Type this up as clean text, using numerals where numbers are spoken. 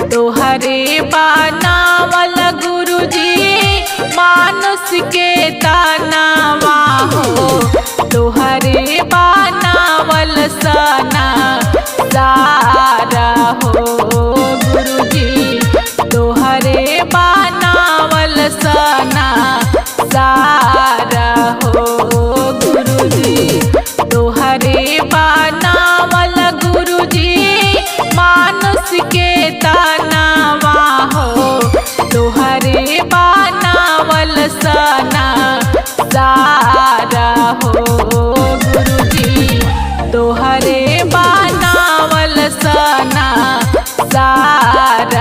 तोहरे बनावल गुरुजी मानुष के तनावा हो। तोहरे बनावल सना सारा हो गुरुजी। तोहरे बनावल सना सारा हो गुरुजी। तोहरे बनावल गुरुजी मानुष के तनावा हो। तोहरे बनावल सना सारा हो गुरुजी। तोहरे बनावल सना सारा